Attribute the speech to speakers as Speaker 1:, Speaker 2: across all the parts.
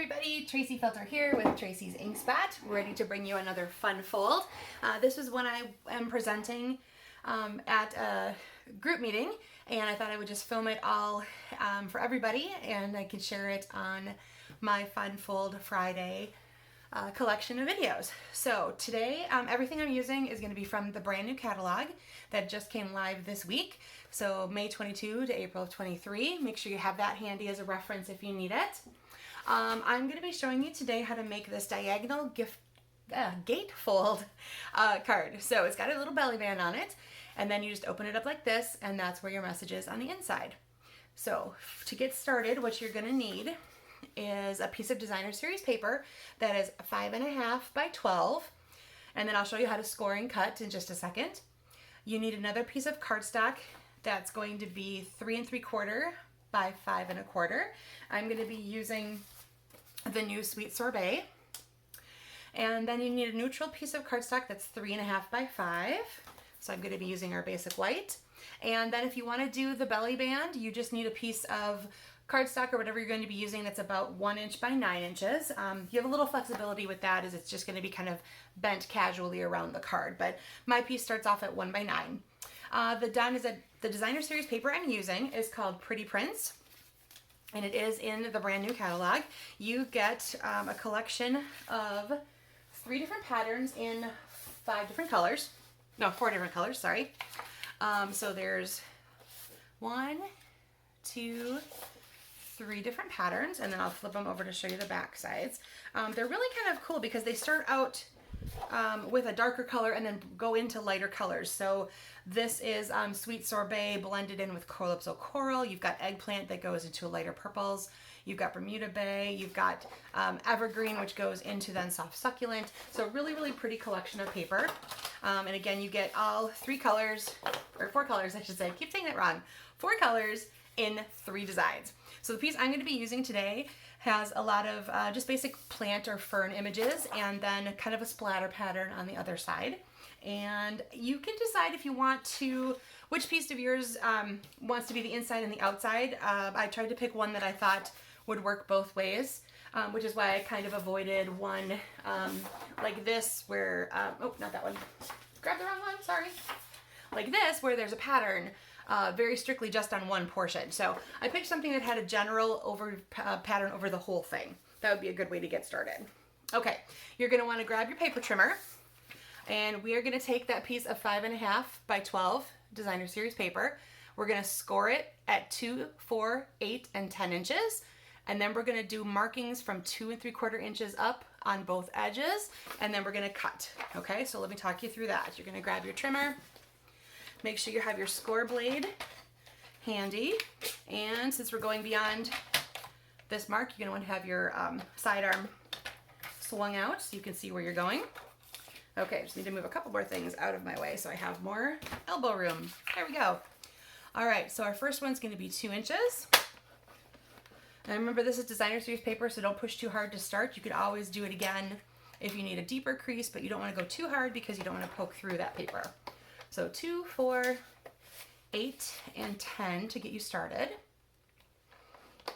Speaker 1: everybody, Tracy Filter here with Tracy's Ink Spot, ready to bring you another fun fold. This is one I am presenting at a group meeting, and I thought I would just film it all for everybody, and I could share it on my Fun Fold Friday collection of videos. So today, everything I'm using is going to be from the brand new catalog that just came live this week. So May 22 to April of 23. Make sure you have that handy as a reference if you need it. I'm going to be showing you today how to make this diagonal gatefold card. So it's got a little belly band on it, and then you just open it up like this, and that's where your message is on the inside. So to get started, what you're going to need is a piece of designer series paper that is 5.5 by 12, and then I'll show you how to score and cut in just a second. You need another piece of cardstock that's going to be 3 3/4 by 5 1/4. I'm going to be using the new Sweet Sorbet. And then you need a neutral piece of cardstock that's 3.5 by 5. So I'm going to be using our basic white. And then if you want to do the belly band, you just need a piece of cardstock or whatever you're going to be using that's about 1 inch by 9 inches. You have a little flexibility with that, as it's just going to be kind of bent casually around the card. But my piece starts off at 1 by 9. The designer series paper I'm using is called Pretty Prints, and it is in the brand new catalog. You get a collection of 3 different patterns in 4 different colors, sorry. So there's 1, 2, 3 different patterns, and then I'll flip them over to show you the back sides. They're really kind of cool because they start out with a darker color and then go into lighter colors. So this is Sweet Sorbet blended in with Calypso Coral. You've got Eggplant that goes into lighter purples. You've got Bermuda Bay. You've got Evergreen, which goes into then Soft Succulent. So really, really pretty collection of paper. And again, you get all 3 colors, or 4 colors, I should say. I keep saying that wrong. 4 colors in 3 designs. So the piece I'm going to be using today has a lot of just basic plant or fern images, and then kind of a splatter pattern on the other side. And you can decide if you want to, which piece of yours wants to be the inside and the outside. I tried to pick one that I thought would work both ways, which is why I kind of avoided one like this where, oh, not that one. Grabbed the wrong one, sorry. Like this, where there's a pattern very strictly just on one portion. So I picked something that had a general pattern over the whole thing. That would be a good way to get started. Okay, you're going to want to grab your paper trimmer, and we are going to take that piece of 5.5 by 12 designer series paper. We're going to score it at 2, 4, 8, and 10 inches. And then we're going to do markings from 2 3/4 inches up on both edges, and then we're going to cut. Okay, so let me talk you through that. You're going to grab your trimmer. Make sure you have your score blade handy, and since we're going beyond this mark, you're going to want to have your sidearm swung out so you can see where you're going. Okay, just need to move a couple more things out of my way so I have more elbow room. There we go. All right, so our first one's going to be 2 inches. And remember, this is designer series paper, so don't push too hard to start. You could always do it again if you need a deeper crease, but you don't want to go too hard because you don't want to poke through that paper. So 2, 4, 8, and 10 to get you started.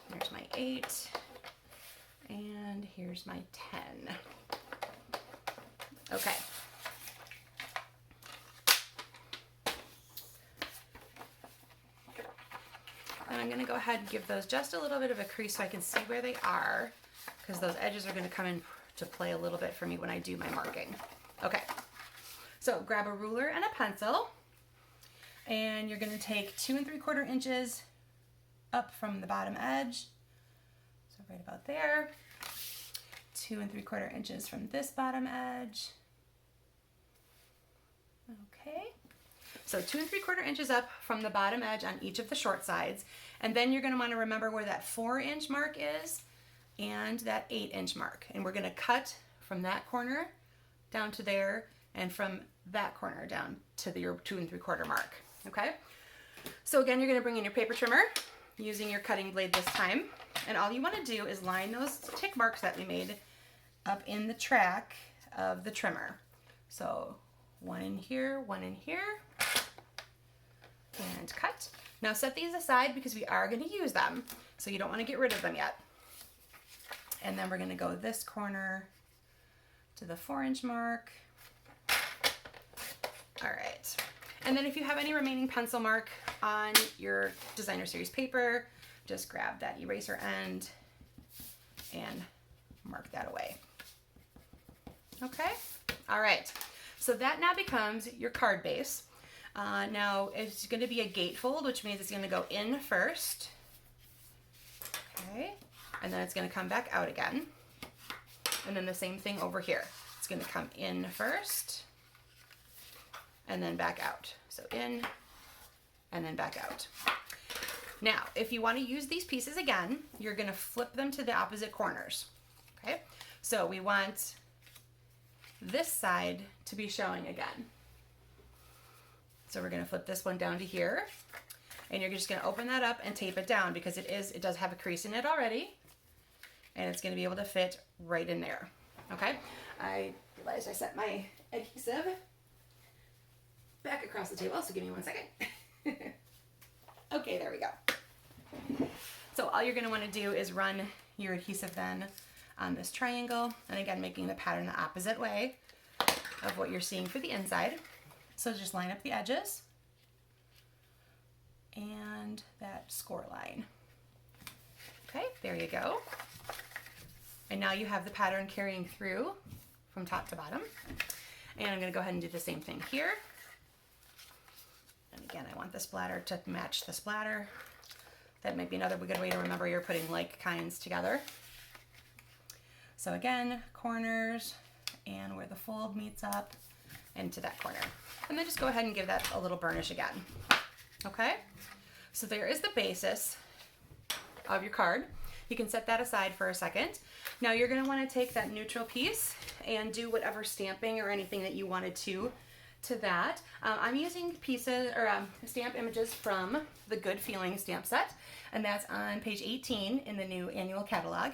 Speaker 1: There's my 8, and here's my 10. Okay. And I'm going to go ahead and give those just a little bit of a crease so I can see where they are, because those edges are going to come into play a little bit for me when I do my marking. Okay. So grab a ruler and a pencil, and you're going to take 2 3/4 inches up from the bottom edge. So right about there. 2 3/4 inches from this bottom edge. Okay. So 2 3/4 inches up from the bottom edge on each of the short sides. And then you're going to want to remember where that 4-inch mark is and that 8-inch mark. And we're going to cut from that corner down to there, and from that corner down to your 2 3/4 mark. Okay. So again, you're going to bring in your paper trimmer using your cutting blade this time. And all you want to do is line those tick marks that we made up in the track of the trimmer. So 1 in here, 1 in here, and cut. Now set these aside because we are going to use them, so you don't want to get rid of them yet. And then we're gonna go this corner to the 4-inch mark. All right. And then if you have any remaining pencil mark on your designer series paper, just grab that eraser end and mark that away. Okay. All right. So that now becomes your card base. Now it's going to be a gatefold, which means it's going to go in first. Okay. And then it's going to come back out again. And then the same thing over here. It's going to come in first and then back out. So in and then back out. Now, if you want to use these pieces again, you're going to flip them to the opposite corners. Okay. So we want this side to be showing again. So we're going to flip this one down to here, and you're just going to open that up and tape it down because it does have a crease in it already, and it's going to be able to fit right in there. Okay. I realized I set my adhesive back across the table, so give me 1 second. Okay, there we go. So all you're going to want to do is run your adhesive then on this triangle, and again making the pattern the opposite way of what you're seeing for the inside. So just line up the edges and that score line. Okay, there you go. And now you have the pattern carrying through from top to bottom. And I'm going to go ahead and do the same thing here. And again, I want the splatter to match the splatter. That might be another good way to remember you're putting like kinds together. So again, corners and where the fold meets up into that corner. And then just go ahead and give that a little burnish again. Okay, so there is the basis of your card. You can set that aside for a second. Now you're going to want to take that neutral piece and do whatever stamping or anything that you wanted to that. I'm using pieces or stamp images from the Good Feeling stamp set, and that's on page 18 in the new annual catalog.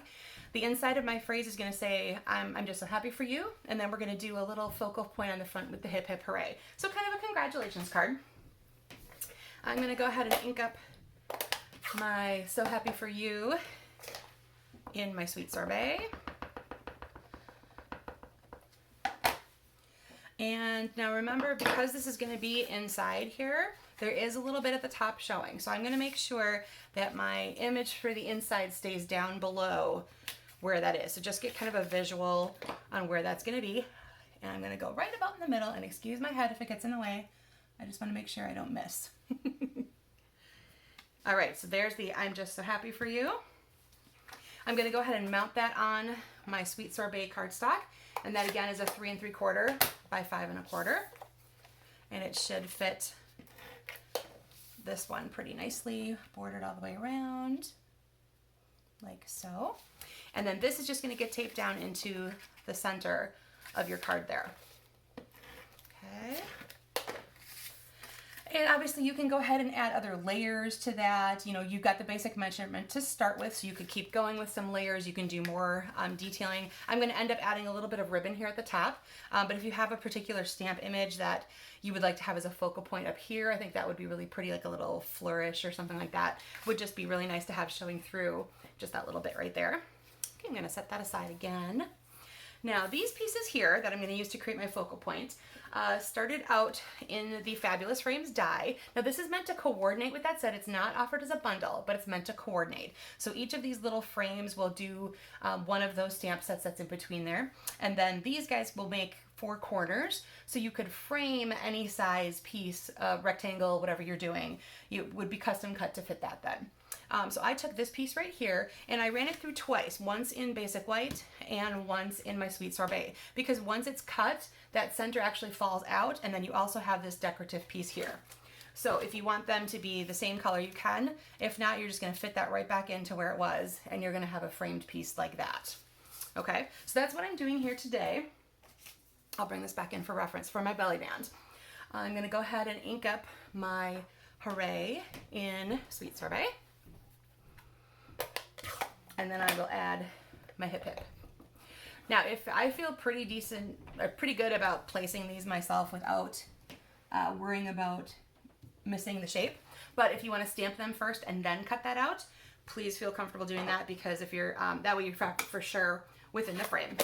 Speaker 1: The inside of my phrase is going to say, I'm just so happy for you, and then we're going to do a little focal point on the front with the hip hip hooray. So kind of a congratulations card. I'm going to go ahead and ink up my so happy for you in my sweet sorbet. And now remember, because this is going to be inside here, there is a little bit at the top showing. So I'm going to make sure that my image for the inside stays down below where that is. So just get kind of a visual on where that's going to be. And I'm going to go right about in the middle, and excuse my head if it gets in the way. I just want to make sure I don't miss. All right, so there's the I'm just so happy for you. I'm going to go ahead and mount that on my sweet sorbet cardstock. And that again is a 3 3/4 by 5 1/4. And it should fit this one pretty nicely, bordered all the way around, like so. And then this is just going to get taped down into the center of your card there. Okay. And obviously you can go ahead and add other layers to that. You know, you've got the basic measurement to start with, so you could keep going with some layers. You can do more detailing. I'm going to end up adding a little bit of ribbon here at the top. But if you have a particular stamp image that you would like to have as a focal point up here, I think that would be really pretty, like a little flourish or something like that. Would just be really nice to have showing through just that little bit right there. Okay, I'm going to set that aside again. Now these pieces here that I'm going to use to create my focal point started out in the Fabulous Frames die. Now this is meant to coordinate with that set. It's not offered as a bundle, but it's meant to coordinate. So each of these little frames will do one of those stamp sets that's in between there. And then these guys will make 4 corners. So you could frame any size piece, rectangle, whatever you're doing. It would be custom cut to fit that then. So I took this piece right here and I ran it through twice, once in basic white and once in my sweet sorbet, because once it's cut, that center actually falls out, and then you also have this decorative piece here. So if you want them to be the same color, you can. If not, you're just going to fit that right back into where it was, and you're going to have a framed piece like that. Okay, so that's what I'm doing here today. I'll bring this back in for reference for my belly band. I'm going to go ahead and ink up my hooray in sweet sorbet. And then I will add my hip hip. Now, if I feel pretty decent, or pretty good about placing these myself without worrying about missing the shape, but if you want to stamp them first and then cut that out, please feel comfortable doing that, because if you're, that way you're for sure within the frame.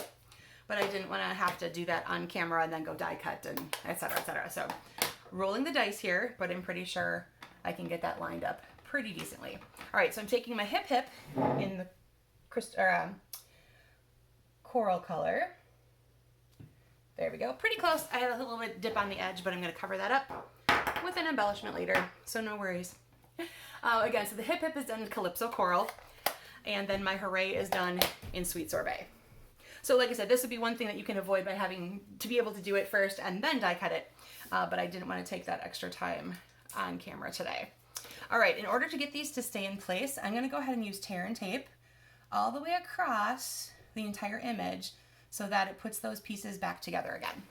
Speaker 1: But I didn't want to have to do that on camera and then go die cut and et cetera, et cetera. So rolling the dice here, but I'm pretty sure I can get that lined up pretty decently. All right, so I'm taking my hip in the coral color. There we go, pretty close. I had a little bit dip on the edge, but I'm gonna cover that up with an embellishment later, so no worries. Again, so the hip is done in Calypso Coral, and then my Hooray is done in Sweet Sorbet. So like I said, this would be one thing that you can avoid by having to be able to do it first and then die cut it, but I didn't want to take that extra time on camera today. All right, in order to get these to stay in place, I'm gonna go ahead and use tear and tape all the way across the entire image so that it puts those pieces back together again.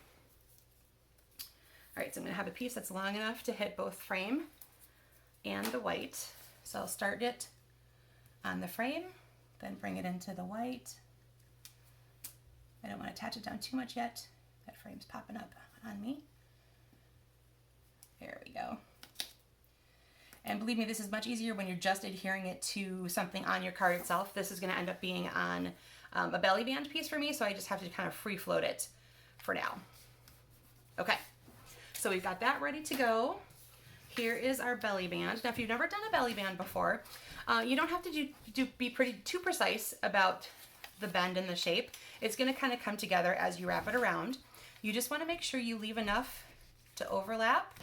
Speaker 1: All right, so I'm gonna have a piece that's long enough to hit both frame and the white. So I'll start it on the frame, then bring it into the white. I don't want to attach it down too much yet. That frame's popping up on me. There we go. And believe me, this is much easier when you're just adhering it to something on your card itself. This is going to end up being on a belly band piece for me, so I just have to kind of free float it for now. Okay, so we've got that ready to go. Here is our belly band. Now, if you've never done a belly band before, you don't have to be too precise about the bend and the shape. It's going to kind of come together as you wrap it around. You just want to make sure you leave enough to overlap,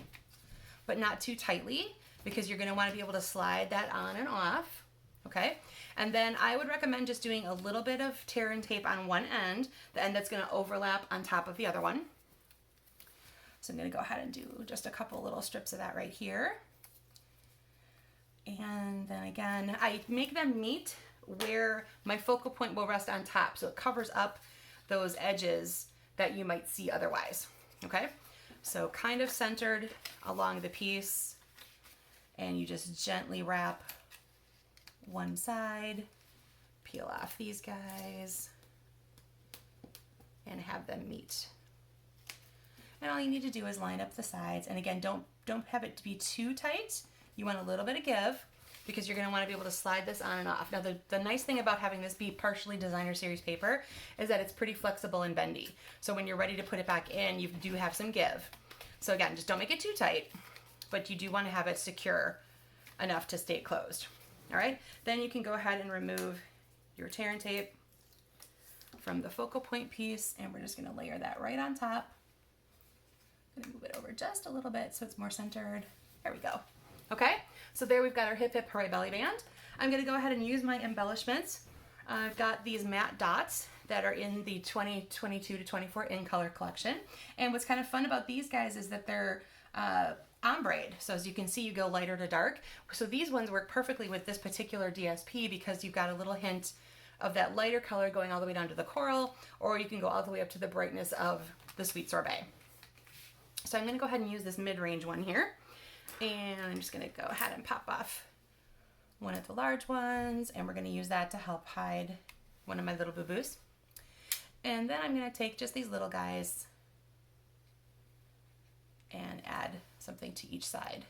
Speaker 1: but not too tightly, because you're going to want to be able to slide that on and off. Okay, and then I would recommend just doing a little bit of tear and tape on one end, the end that's going to overlap on top of the other one. So I'm going to go ahead and do just a couple little strips of that right here. And then again, I make them meet where my focal point will rest on top, so it covers up those edges that you might see otherwise. Okay, so kind of centered along the piece, and you just gently wrap one side, peel off these guys, and have them meet. And all you need to do is line up the sides, and again, don't have it to be too tight. You want a little bit of give, because you're going to want to be able to slide this on and off. Now, the nice thing about having this be partially designer series paper is that it's pretty flexible and bendy. So when you're ready to put it back in, you do have some give. So again, just don't make it too tight, but you do want to have it secure enough to stay closed. All right, then you can go ahead and remove your tear and tape from the focal point piece, and we're just going to layer that right on top. I'm going to move it over just a little bit so it's more centered. There we go. Okay, so there we've got our hip hooray belly band. I'm going to go ahead and use my embellishments. I've got these matte dots that are in the 2022 to 24 in color collection. And what's kind of fun about these guys is that they're ombre. So as you can see, you go lighter to dark. So these ones work perfectly with this particular DSP because you've got a little hint of that lighter color going all the way down to the coral, or you can go all the way up to the brightness of the Sweet Sorbet. So I'm going to go ahead and use this mid-range one here. And I'm just going to go ahead and pop off one of the large ones, and we're going to use that to help hide one of my little boo-boos. And then I'm going to take just these little guys and add something to each side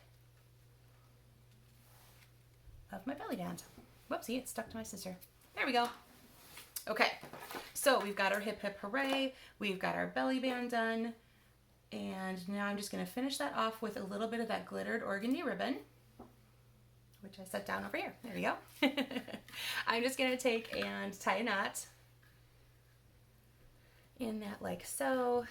Speaker 1: of my belly band. Whoopsie, it stuck to my scissor. There we go. Okay, so we've got our hip hip hooray, we've got our belly band done, and now I'm just going to finish that off with a little bit of that glittered organdy ribbon, which I set down over here. There we go. I'm just going to take and tie a knot in that like so.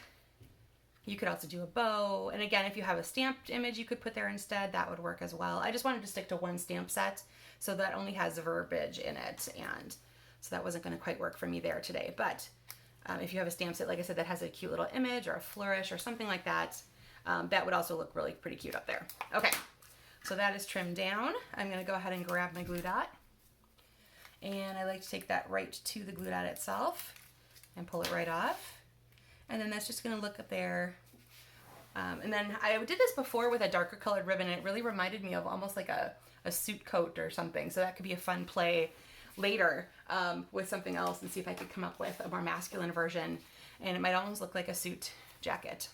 Speaker 1: You could also do a bow, and again, if you have a stamped image you could put there instead, that would work as well. I just wanted to stick to one stamp set, so that only has verbiage in it, and so that wasn't going to quite work for me there today. But if you have a stamp set, like I said, that has a cute little image or a flourish or something like that, that would also look really pretty cute up there. Okay, so that is trimmed down. I'm going to go ahead and grab my glue dot, and I like to take that right to the glue dot itself and pull it right off. And then that's just going to look up there. And then I did this before with a darker colored ribbon, and it really reminded me of almost like a suit coat or something. So that could be a fun play later with something else, and see if I could come up with a more masculine version. And it might almost look like a suit jacket.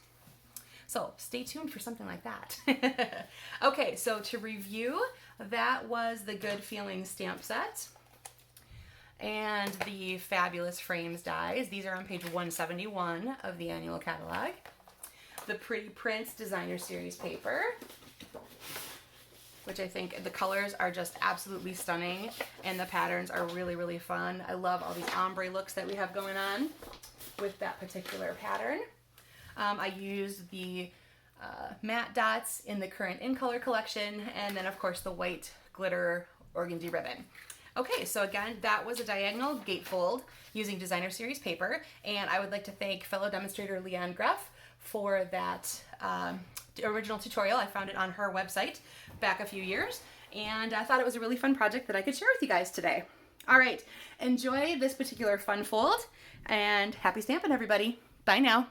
Speaker 1: So stay tuned for something like that. Okay, so to review, That was the Good Feelings stamp set and the Fabulous Frames dies. These are on page 171 of the annual catalog. The Pretty Prints Designer Series paper, which I think the colors are just absolutely stunning and the patterns are really, really fun. I love all these ombre looks that we have going on with that particular pattern. I use the matte dots in the current in color collection, and then of course the white glitter organdy ribbon. Okay, so again, that was a diagonal gatefold using Designer Series paper, and I would like to thank fellow demonstrator Leanne Greff for that original tutorial. I found it on her website back a few years, and I thought it was a really fun project that I could share with you guys today. All right, enjoy this particular fun fold, and happy stamping, everybody. Bye now.